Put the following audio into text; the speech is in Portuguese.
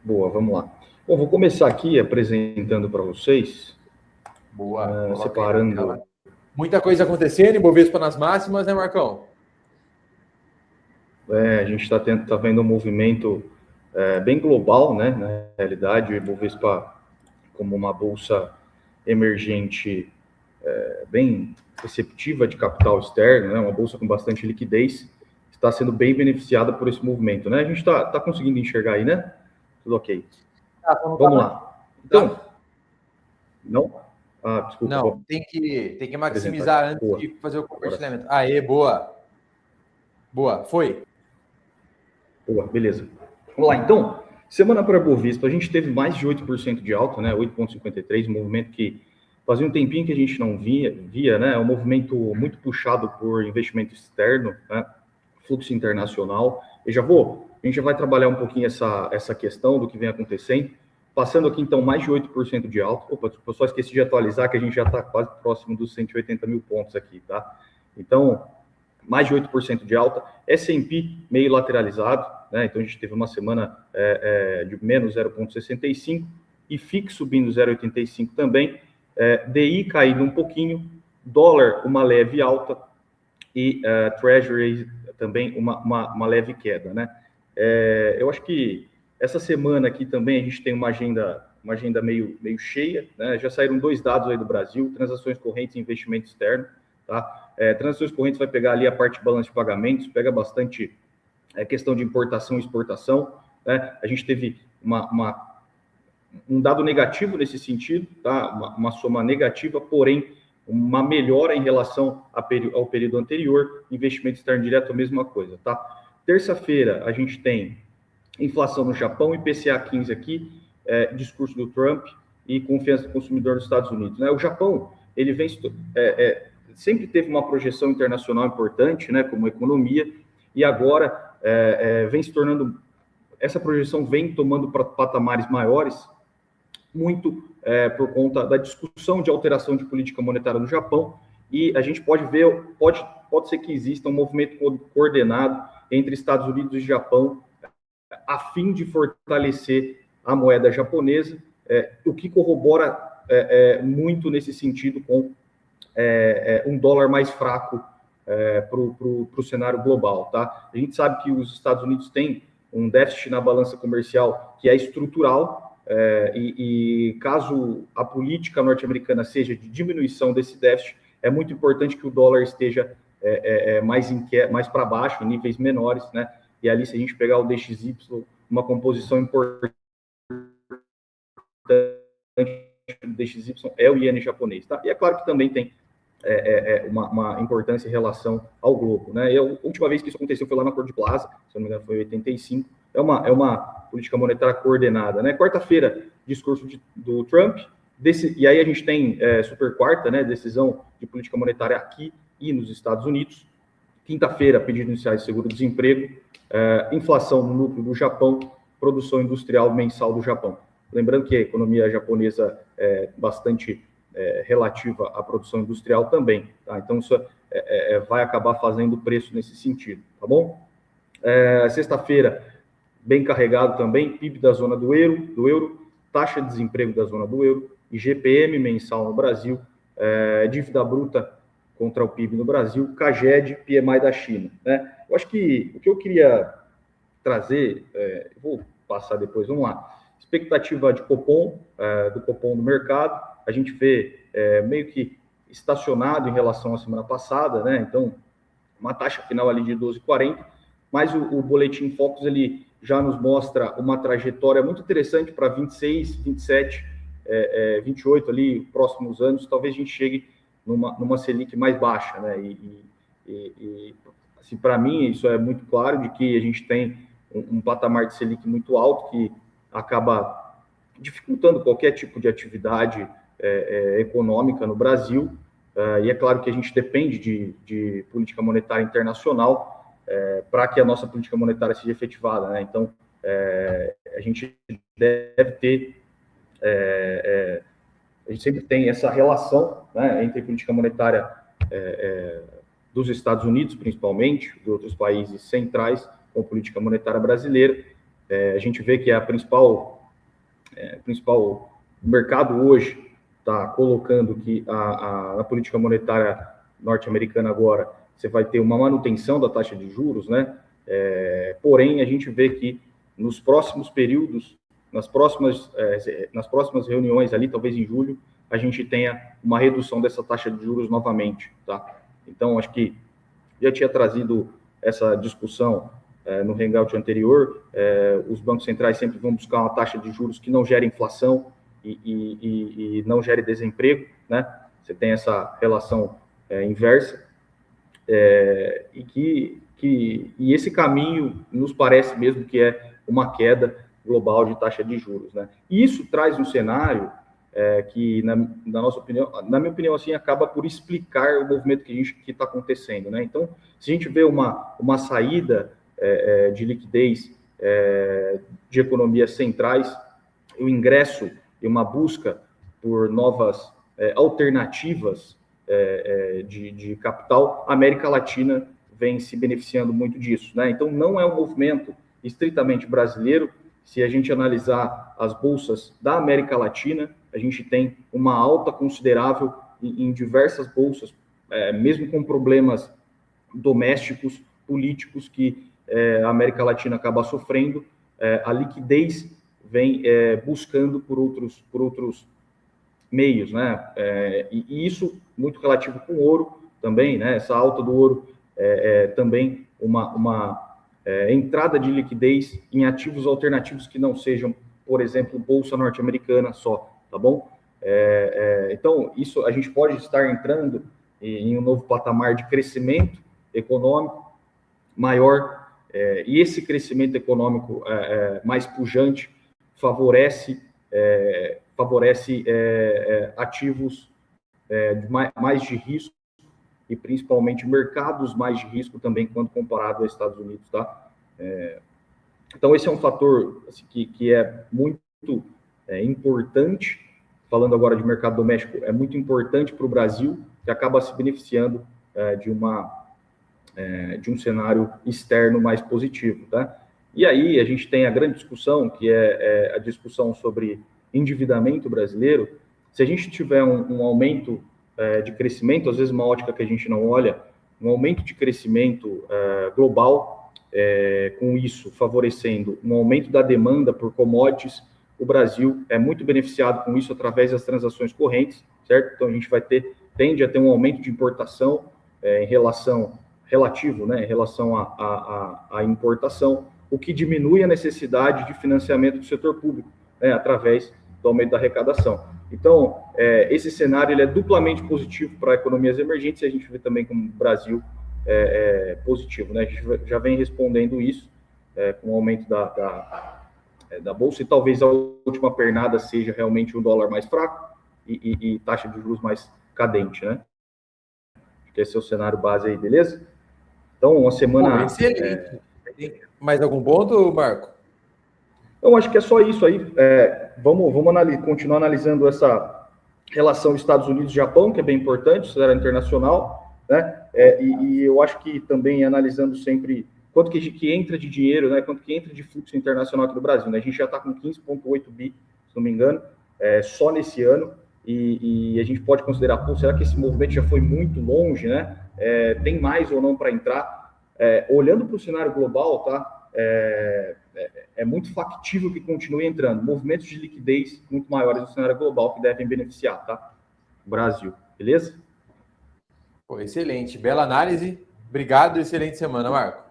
Boa, vamos lá. Bom, vou começar aqui apresentando para vocês, Boa, separando. Muita coisa acontecendo, Ibovespa nas máximas, né, Marcão? A gente está vendo um movimento bem global, né? Na realidade, o Ibovespa, como uma bolsa emergente bem receptiva de capital externo, né? Uma bolsa com bastante liquidez, está sendo bem beneficiada por esse movimento, né? A gente está conseguindo enxergar aí, né? Tudo ok. Vamos lá. Então, não? Desculpa. Não, tem que maximizar antes boa. de fazer o compartilhamento. Aê, boa. Boa, foi. Boa, beleza. Vamos lá, então. Semana para a Bovespa, a gente teve mais de 8% de alta, né? 8,53%, um movimento que fazia um tempinho que a gente não via, né? Um movimento muito puxado por investimento externo, né? Fluxo internacional. A gente já vai trabalhar um pouquinho essa questão do que vem acontecendo. Passando aqui, então, mais de 8% de alta. Opa, eu só esqueci de atualizar que a gente já está quase próximo dos 180 mil pontos aqui, tá? Então, mais de 8% de alta, S&P meio lateralizado, né? Então a gente teve uma semana de menos 0,65 e FIX subindo 0,85 também, DI caindo um pouquinho, dólar uma leve alta e Treasury também uma leve queda, né? Eu acho que essa semana aqui também a gente tem uma agenda meio cheia, né? Já saíram 2 dados aí do Brasil, transações correntes e investimento externo, tá? Transações correntes vai pegar ali a parte de balanço de pagamentos, pega bastante questão de importação e exportação, né? A gente teve um dado negativo nesse sentido, tá? Uma soma negativa, porém uma melhora em relação ao período anterior. Investimento externo direto, a mesma coisa, tá? Terça-feira a gente tem inflação no Japão, IPCA 15 aqui, discurso do Trump e confiança do consumidor nos Estados Unidos, né? O Japão, ele vem sempre teve uma projeção internacional importante, né, como economia, e agora vem se tornando, essa projeção vem tomando patamares maiores, muito por conta da discussão de alteração de política monetária no Japão, e a gente pode ver, pode ser que exista um movimento coordenado entre Estados Unidos e Japão, a fim de fortalecer a moeda japonesa, o que corrobora muito nesse sentido com um dólar mais fraco para o cenário global, tá? A gente sabe que os Estados Unidos têm um déficit na balança comercial que é estrutural, e caso a política norte-americana seja de diminuição desse déficit, é muito importante que o dólar esteja mais para baixo, em níveis menores, né? E ali, se a gente pegar o DXY, uma composição importante do DXY é o iene japonês, tá? E é claro que também tem uma importância em relação ao globo, né? E a última vez que isso aconteceu foi lá na Cor de Plaza, se não me engano foi em 85, é uma política monetária coordenada, né? Quarta-feira, discurso do Trump, e aí a gente tem super quarta, né? Decisão de política monetária aqui e nos Estados Unidos. Quinta-feira, pedidos iniciais de seguro-desemprego, inflação no núcleo do Japão, produção industrial mensal do Japão. Lembrando que a economia japonesa é bastante relativa à produção industrial também, tá? Então isso vai acabar fazendo preço nesse sentido, tá bom? Sexta-feira, bem carregado também, PIB da zona do euro, taxa de desemprego da zona do euro, IGPM mensal no Brasil, dívida bruta contra o PIB no Brasil, CAGED, PMI da China, né? Eu acho que o que eu queria trazer, vou passar depois, vamos lá. Expectativa de Copom, do Copom no mercado, a gente vê meio que estacionado em relação à semana passada, né? Então, uma taxa final ali de 12,40, mas o Boletim Focus, ele já nos mostra uma trajetória muito interessante para 26, 27, 28 ali, próximos anos, talvez a gente chegue numa Selic mais baixa, né? E assim, para mim, isso é muito claro, de que a gente tem um patamar de Selic muito alto, que acaba dificultando qualquer tipo de atividade econômica no Brasil, e é claro que a gente depende de política monetária internacional para que a nossa política monetária seja efetivada, né? Então, a gente deve ter, a gente sempre tem essa relação, né, entre política monetária dos Estados Unidos, principalmente, de outros países centrais, com política monetária brasileira, A gente vê que o principal mercado hoje está colocando que a política monetária norte-americana agora, você vai ter uma manutenção da taxa de juros, né? Porém, a gente vê que nos próximos períodos, nas próximas reuniões ali, talvez em julho, a gente tenha uma redução dessa taxa de juros novamente, tá? Então, acho que já tinha trazido essa discussão no hangout anterior. Os bancos centrais sempre vão buscar uma taxa de juros que não gere inflação e não gere desemprego, né? Você tem essa relação inversa, e esse caminho nos parece mesmo que é uma queda global de taxa de juros, né? E isso traz um cenário que, na minha opinião, assim, acaba por explicar o movimento que está acontecendo, né? Então, se a gente vê uma saída de liquidez de economias centrais, o ingresso e uma busca por novas alternativas de capital, a América Latina vem se beneficiando muito disso, né? Então, não é um movimento estritamente brasileiro. Se a gente analisar as bolsas da América Latina, a gente tem uma alta considerável em diversas bolsas, mesmo com problemas domésticos, políticos que a América Latina acaba sofrendo, a liquidez vem buscando por outros meios, né? E isso muito relativo com o ouro também, né? Essa alta do ouro também uma entrada de liquidez em ativos alternativos que não sejam, por exemplo, bolsa norte-americana só, tá bom? Então, isso a gente pode estar entrando em um novo patamar de crescimento econômico maior, e esse crescimento econômico mais pujante favorece ativos mais de risco, e principalmente mercados mais de risco também, quando comparado aos Estados Unidos, tá? Então, esse é um fator assim, que é muito importante. Falando agora de mercado doméstico, é muito importante para o Brasil, que acaba se beneficiando de um cenário externo mais positivo, tá? E aí a gente tem a grande discussão, que é a discussão sobre endividamento brasileiro. Se a gente tiver um aumento de crescimento, às vezes uma ótica que a gente não olha, um aumento de crescimento global, com isso favorecendo um aumento da demanda por commodities, o Brasil é muito beneficiado com isso através das transações correntes, certo? Então a gente tende a ter um aumento de importação relativo, né, em relação à importação, o que diminui a necessidade de financiamento do setor público, né, através do aumento da arrecadação. Então, esse cenário ele é duplamente positivo para economias emergentes, e a gente vê também como o Brasil positivo, né? A gente já vem respondendo isso com o aumento da Bolsa, e talvez a última pernada seja realmente um dólar mais fraco e taxa de juros mais cadente, né? Acho que esse é o cenário base aí, beleza? Então, uma semana... excelente. Mais algum ponto, Marco? Eu acho que é só isso aí. Vamos continuar analisando essa relação Estados Unidos e Japão, que é bem importante, cenário internacional, né? E eu acho que também analisando sempre quanto que entra de dinheiro, né? Quanto que entra de fluxo internacional aqui no Brasil, né? A gente já está com 15,8 bi, se não me engano, só nesse ano, e a gente pode considerar, pô, será que esse movimento já foi muito longe, né? Tem mais ou não para entrar? Olhando para o cenário global, tá? É muito factível que continue entrando movimentos de liquidez muito maiores no cenário global que devem beneficiar, tá? O Brasil, beleza? Pô, excelente, bela análise. Obrigado, excelente semana, Marco.